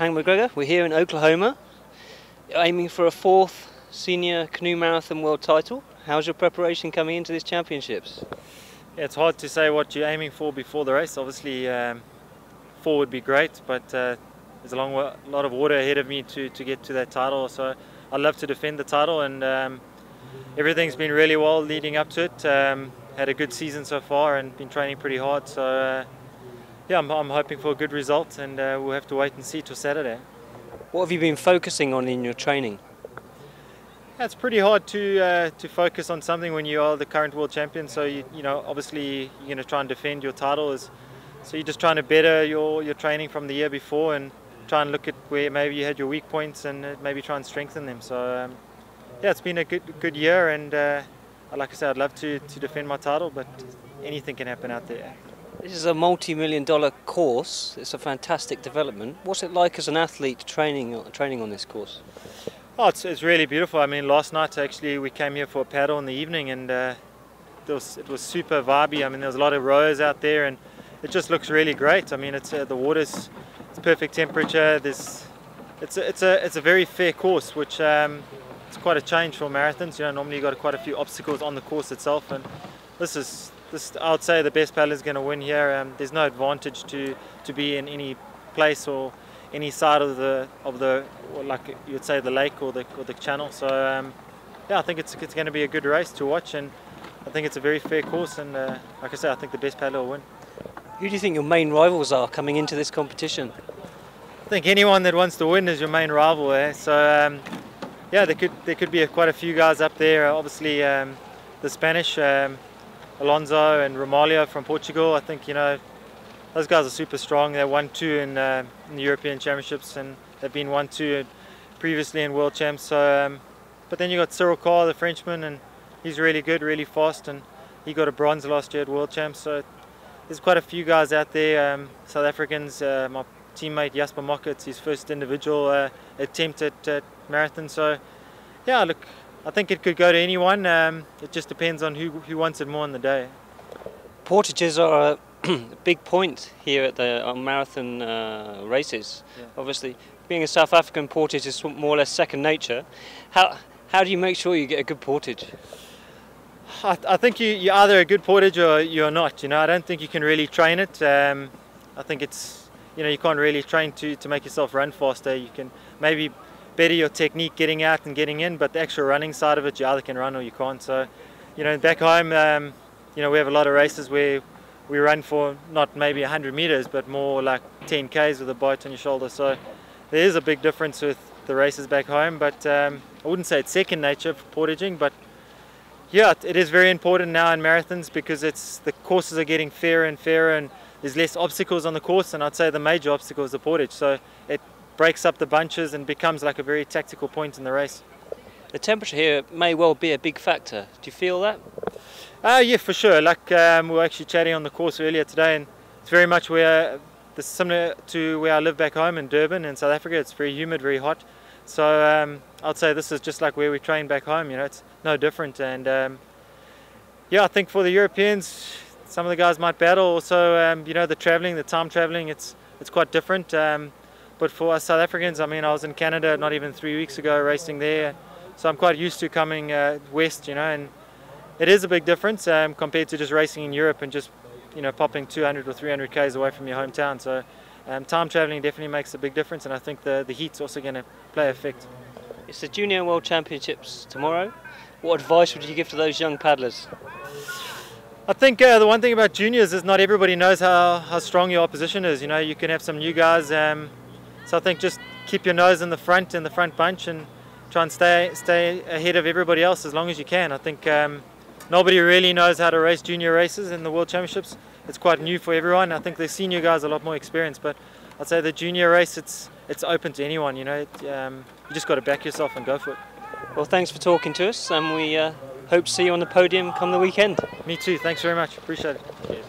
Hank McGregor. We're here in Oklahoma, aiming for a 4th senior canoe marathon world title. How's your preparation coming into these championships? Yeah, it's hard to say what you're aiming for before the race. Obviously, 4 would be great, but there's a lot of water ahead of me to get to that title. So I'd love to defend the title, and everything's been really well leading up to it. Had a good season so far and been training pretty hard. So yeah, I'm hoping for a good result, and we'll have to wait and see till Saturday. What have you been focusing on in your training? Yeah, it's pretty hard to focus on something when you are the current world champion. So you know, obviously you're going to try and defend your title. So you're just trying to better your training from the year before and try and look at where maybe you had your weak points and maybe try and strengthen them. So yeah, it's been a good year, and like I said, I'd love to defend my title, but anything can happen out there. This is a multi-million-dollar course. It's a fantastic development. What's it like as an athlete training on this course? Oh, it's really beautiful. I mean, last night actually we came here for a paddle in the evening, and it was super vibey. I mean, there was a lot of rowers out there, and it just looks really great. I mean, the water's perfect temperature. It's a very fair course, which it's quite a change for marathons. You know, normally you've got quite a few obstacles on the course itself, and this I would say the best paddler is going to win here. There's no advantage to be in any place or any side of the or like you'd say the lake or the channel. So yeah, I think it's going to be a good race to watch, and I think it's a very fair course, and like I say, I think the best paddler will win. Who do you think your main rivals are coming into this competition? I think anyone that wants to win is your main rival, eh? So yeah, there could be quite a few guys up there. Obviously the Spanish, Alonso and Romalho from Portugal. I think, you know, those guys are super strong. They won 2 in the European Championships, and they've been 1-2 previously in World Champs. So, but then you got Cyril Carr, the Frenchman, and he's really good, really fast, and he got a bronze last year at World Champs. So there's quite a few guys out there. South Africans, my teammate Jasper Mokke, it's his first individual attempt at marathon. So yeah, look, I think it could go to anyone. It just depends on who wants it more on the day. Portages are a big point here at the marathon races. Yeah. Obviously, being a South African, portage is more or less second nature. How do you make sure you get a good portage? I think you're either a good portage or you're not. You know, I don't think you can really train it. I think it's, you know, you can't really train to make yourself run faster. You can maybe better your technique getting out and getting in, but the actual running side of it, you either can run or you can't. So, you know, back home, you know, we have a lot of races where we run for not maybe 100 meters, but more like 10 Ks with a boat on your shoulder. So there is a big difference with the races back home, but I wouldn't say it's second nature for portaging, but yeah, it is very important now in marathons because the courses are getting fairer and fairer, and there's less obstacles on the course, and I'd say the major obstacle is the portage. So it breaks up the bunches and becomes like a very tactical point in the race. The temperature here may well be a big factor. Do you feel that? Yeah, for sure. Like we were actually chatting on the course earlier today, and it's very much similar to where I live back home in Durban in South Africa. It's very humid, very hot. So I'd say this is just like where we train back home. You know, it's no different. And yeah, I think for the Europeans, some of the guys might battle. Also, you know, the time traveling, it's quite different. But for us South Africans, I mean, I was in Canada not even 3 weeks ago racing there, so I'm quite used to coming west, you know, and it is a big difference compared to just racing in Europe and just, you know, popping 200 or 300 Ks away from your hometown. So time traveling definitely makes a big difference, and I think the heat's also going to play effect. It's the Junior World Championships tomorrow. What advice would you give to those young paddlers? I think the one thing about juniors is not everybody knows how strong your opposition is. You know, you can have some new guys. So I think just keep your nose in the front bunch, and try and stay ahead of everybody else as long as you can. I think nobody really knows how to race junior races in the World Championships. It's quite new for everyone. I think the senior guys are a lot more experienced, but I'd say the junior race, it's open to anyone. You know, you just got to back yourself and go for it. Well, thanks for talking to us, and we hope to see you on the podium come the weekend. Me too. Thanks very much. Appreciate it.